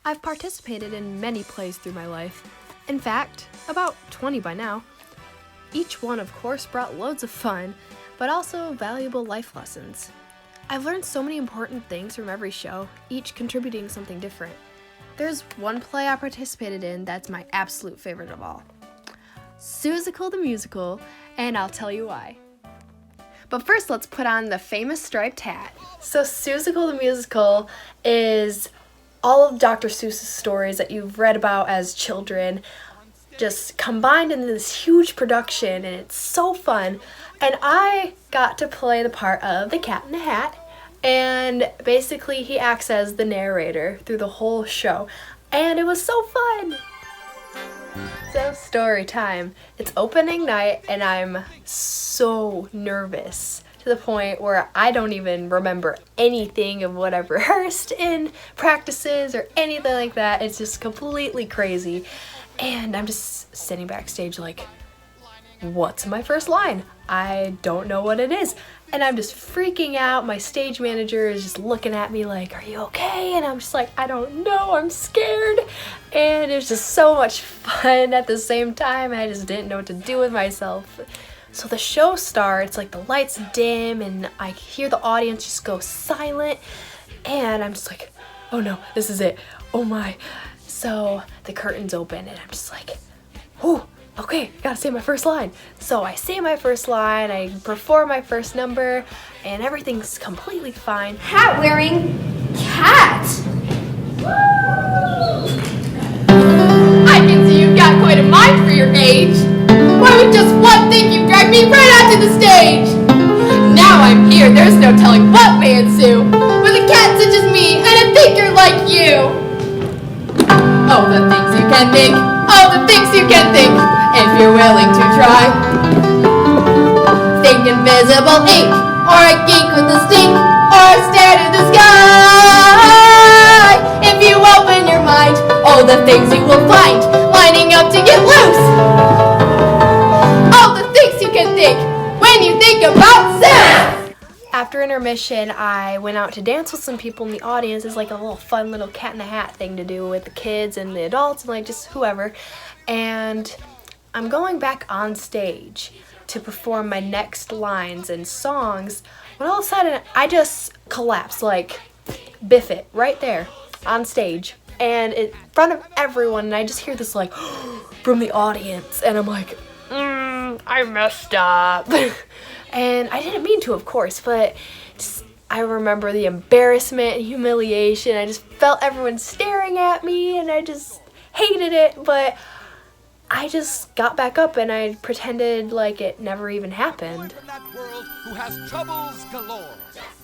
I've participated in many plays through my life. In fact, about 20 by now. Each one, of course, brought loads of fun, but also valuable life lessons. I've learned so many important things from every show, each contributing something different. There's one play I participated in that's my absolute favorite of all. Seussical the Musical, and I'll tell you why. But first, let's put on the famous striped hat. So Seussical the Musical is all of Dr. Seuss's stories that you've read about as children, just combined in this huge production, and it's so fun. And I got to play the part of the Cat in the Hat, and basically he acts as the narrator through the whole show, and it was so fun. So story time. It's opening night and I'm so nervous to the point where I don't even remember anything of what I've rehearsed in practices or anything like that. It's just completely crazy. And I'm just sitting backstage like, what's my first line? I don't know what it is. And I'm just freaking out. My stage manager is just looking at me like, are you okay? And I'm just like, I don't know, I'm scared. And it was just so much fun at the same time. I just didn't know what to do with myself. So the show starts, like the lights dim and I hear the audience just go silent. And I'm just like, oh no, this is it. Oh my. So the curtains open and I'm just like, whew. Okay, gotta say my first line. So I say my first line, I perform my first number, and everything's completely fine. Hat-wearing cat! I can see you've got quite a mind for your age. Why, with just one thing you dragged me right onto the stage. Now I'm here, there's no telling what may ensue. With a cat such as me, and a thinker like you. Oh, the things you can think. Oh, the things you can think. If you're willing to try. Think invisible ink, or a geek with a stink, or a stare to the sky. If you open your mind, all the things you will find lining up to get loose. All the things you can think when you think about sex. After intermission, I went out to dance with some people in the audience. It's like a little fun little cat in the hat thing to do with the kids and the adults and like just whoever. And I'm going back on stage to perform my next lines and songs when all of a sudden I just collapsed, like biff it right there on stage and in front of everyone, and I just hear this like from the audience and I'm like, I messed up. And I didn't mean to, of course, but just, I remember the embarrassment and humiliation. I just felt everyone staring at me and I just hated it, but I just got back up and I pretended like it never even happened.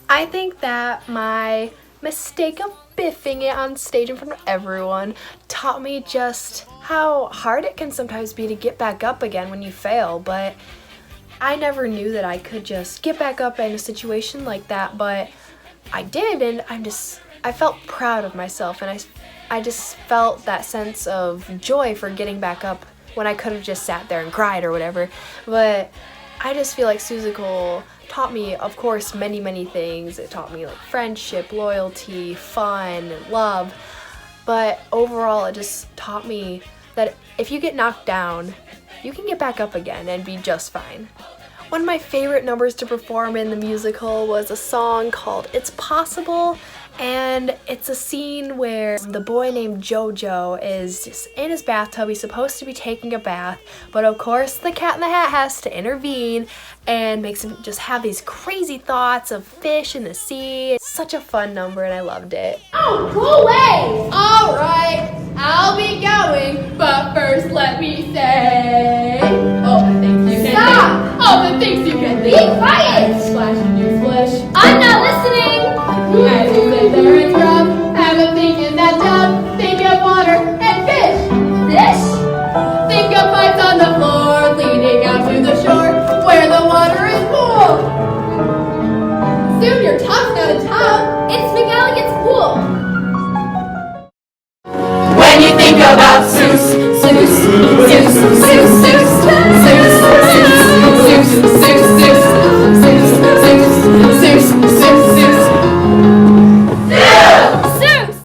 I think that my mistake of biffing it on stage in front of everyone taught me just how hard it can sometimes be to get back up again when you fail, but I never knew that I could just get back up in a situation like that, but I did, and I felt proud of myself, and I just felt that sense of joy for getting back up when I could have just sat there and cried or whatever. But I just feel like Seussical taught me, of course, many, many things. It taught me like friendship, loyalty, fun, love. But overall, it just taught me that if you get knocked down, you can get back up again and be just fine. One of my favorite numbers to perform in the musical was a song called It's Possible, and it's a scene where the boy named Jojo is just in his bathtub. He's supposed to be taking a bath, but of course the Cat in the Hat has to intervene and makes him just have these crazy thoughts of fish in the sea. It's such a fun number and I loved it. Oh, cool way! Alright, I'll be going, but first let me say all the things you can think. All the things you can think. Be quiet! Splash